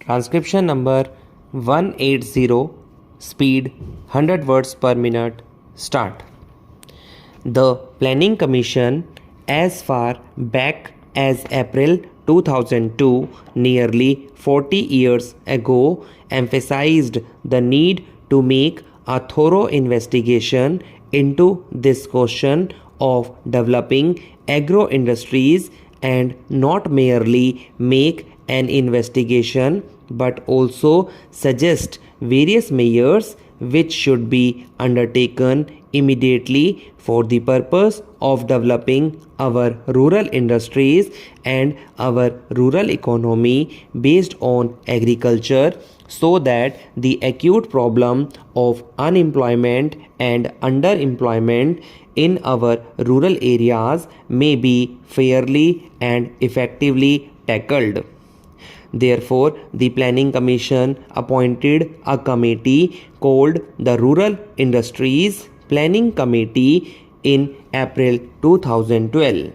Transcription number 180, speed 100 words per minute, start. The Planning Commission, as far back as April 2002, nearly 40 years ago, emphasized the need to make a thorough investigation into this question of developing agro industries and not merely make an investigation but also suggest various measures which should be undertaken immediately for the purpose of developing our rural industries and our rural economy based on agriculture, so that the acute problem of unemployment and underemployment in our rural areas may be fairly and effectively tackled. Therefore, the Planning Commission appointed a committee called the Rural Industries Planning Committee in April 2012.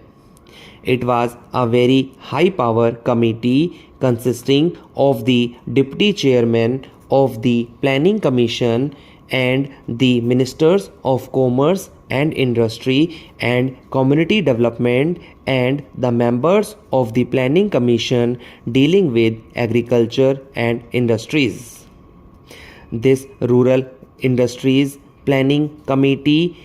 It was a very high-power committee consisting of the Deputy Chairman of the Planning Commission and the Ministers of Commerce and Industry and Community Development and the members of the Planning Commission dealing with agriculture and industries. This Rural Industries Planning Committee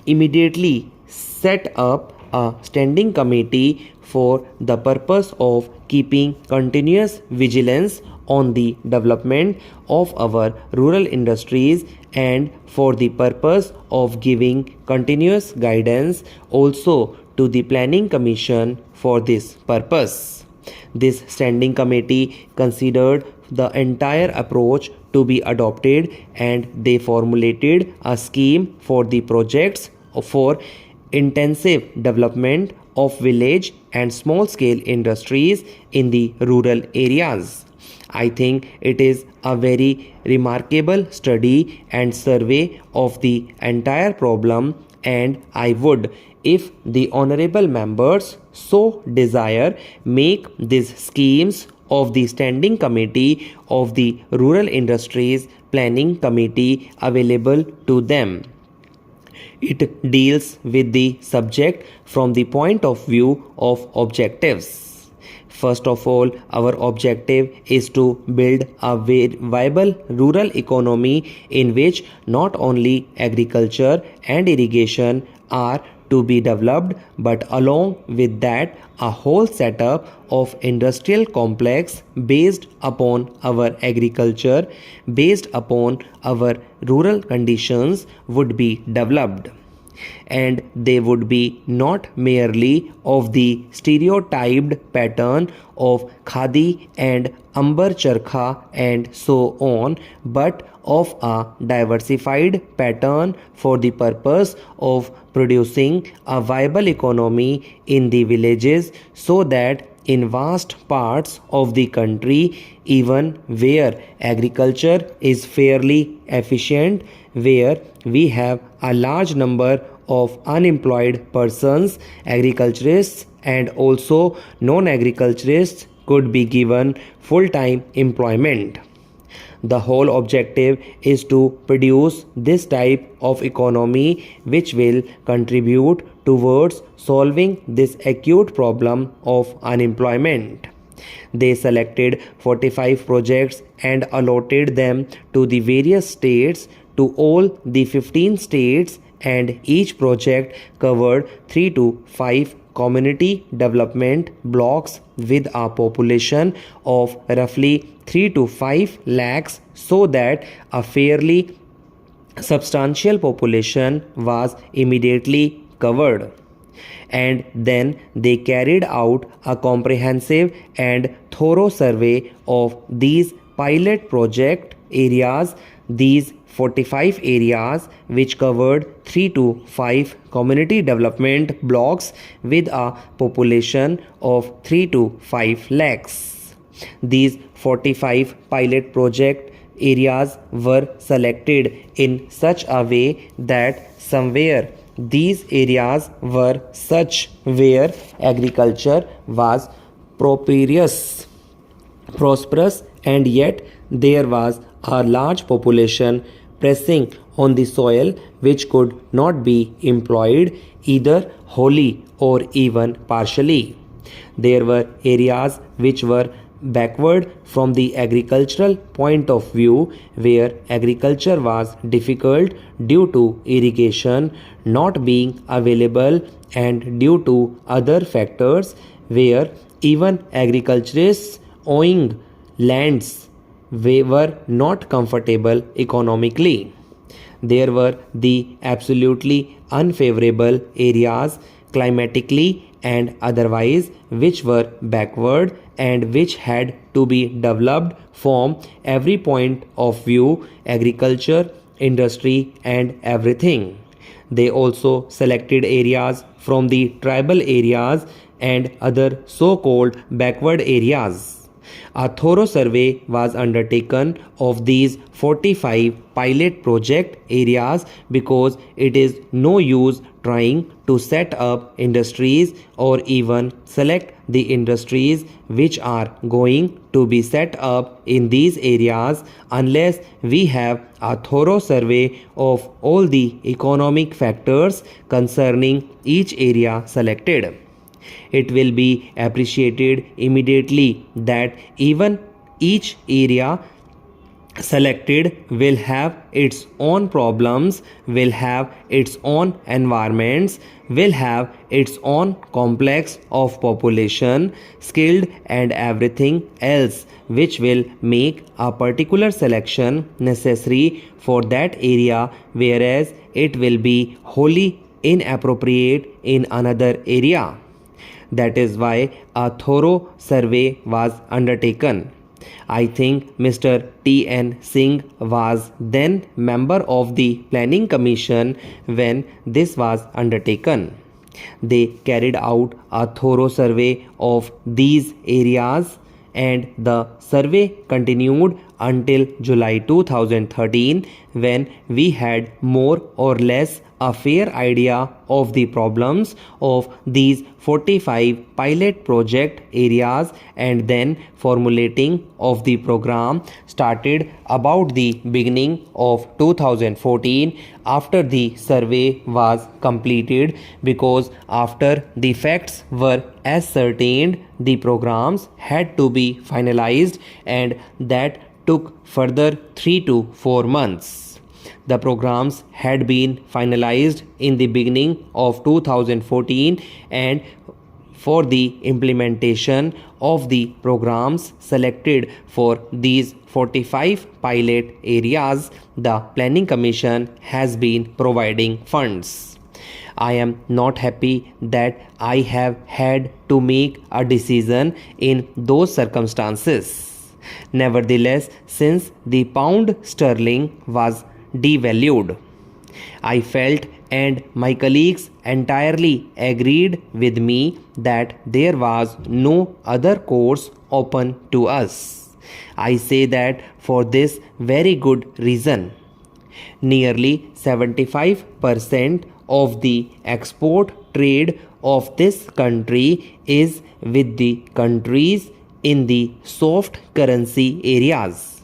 immediately set up a standing committee for the purpose of keeping continuous vigilance on the development of our rural industries and for the purpose of giving continuous guidance also to the Planning Commission for this purpose. This standing committee considered the entire approach to be adopted and they formulated a scheme for the projects for intensive development of village and small scale industries in the rural areas. I think it is a very remarkable study and survey of the entire problem, and I would, if the honorable members so desire, make these schemes of the Standing Committee of the Rural Industries Planning Committee available to them. It deals with the subject from the point of view of objectives. First of all, our objective is to build a viable rural economy in which not only agriculture and irrigation are to be developed, but along with that a whole setup of industrial complex based upon our agriculture, based upon our rural conditions would be developed. And they would be not merely of the stereotyped pattern of khadi and amber charkha and so on, but of a diversified pattern for the purpose of producing a viable economy in the villages, so that in vast parts of the country, even where agriculture is fairly efficient, where we have a large number of unemployed persons, agriculturists and also non-agriculturists could be given full-time employment. The whole objective is to produce this type of economy which will contribute towards solving this acute problem of unemployment. They selected 45 projects and allotted them to the various states, to all the 15 states, and each project covered 3 to 5 community development blocks with a population of roughly 3 to 5 lakhs, so that a fairly substantial population was immediately covered. And then they carried out a comprehensive and thorough survey of these pilot project areas, these 45 areas which covered 3 to 5 community development blocks with a population of 3 to 5 lakhs. These 45 pilot project areas were selected in such a way that somewhere these areas were such where agriculture was prosperous. prosperous, and yet there was a large population pressing on the soil which could not be employed either wholly or even partially. There were areas which were backward from the agricultural point of view, where agriculture was difficult due to irrigation not being available and due to other factors, where even agriculturists owning lands were not comfortable economically. There were the absolutely unfavorable areas climatically and otherwise which were backward and which had to be developed from every point of view, agriculture, industry, and everything. They also selected areas from the tribal areas and other so-called backward areas. A thorough survey was undertaken of these 45 pilot project areas because it is no use trying to set up industries or even select the industries which are going to be set up in these areas unless we have a thorough survey of all the economic factors concerning each area selected. It will be appreciated immediately that even each area selected will have its own problems, will have its own environments, will have its own complex of population, skilled and everything else which will make a particular selection necessary for that area, whereas it will be wholly inappropriate in another area. That is why a thorough survey was undertaken. I think Mr. T.N. Singh was then member of the Planning Commission when this was undertaken. They carried out a thorough survey of these areas and the survey continued until July 2013 when we had more or less a fair idea of the problems of these 45 pilot project areas, and then formulating of the program started about the beginning of 2014 after the survey was completed, because after the facts were ascertained the programs had to be finalized, and that took further 3 to 4 months. The programs had been finalized in the beginning of 2014, and for the implementation of the programs selected for these 45 pilot areas, the Planning Commission has been providing funds. I am not happy that I have had to make a decision in those circumstances. Nevertheless, since the pound sterling was devalued, I felt, and my colleagues entirely agreed with me, that there was no other course open to us. I say that for this very good reason. Nearly 75% of the export trade of this country is with the countries in the soft currency areas.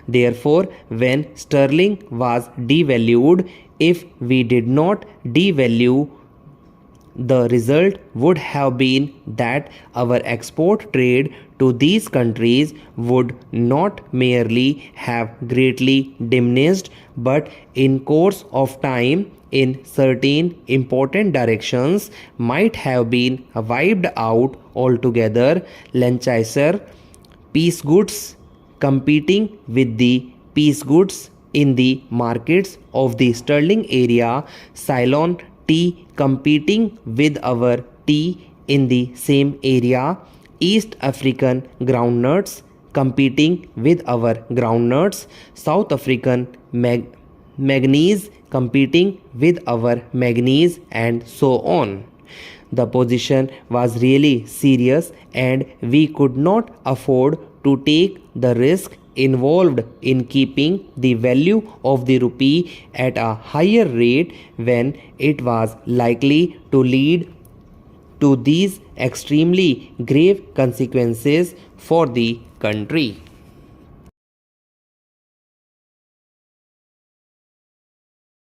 Therefore, when sterling was devalued, if we did not devalue, the result would have been that our export trade to these countries would not merely have greatly diminished, but in course of time in certain important directions might have been wiped out altogether. Lancashire piece goods competing with the piece goods in the markets of the sterling area, Ceylon tea competing with our tea in the same area, East African groundnuts competing with our groundnuts, South African manganese competing with our manganese, and so on. The position was really serious, and we could not afford to take the risk involved in keeping the value of the rupee at a higher rate when it was likely to lead to these extremely grave consequences for the country.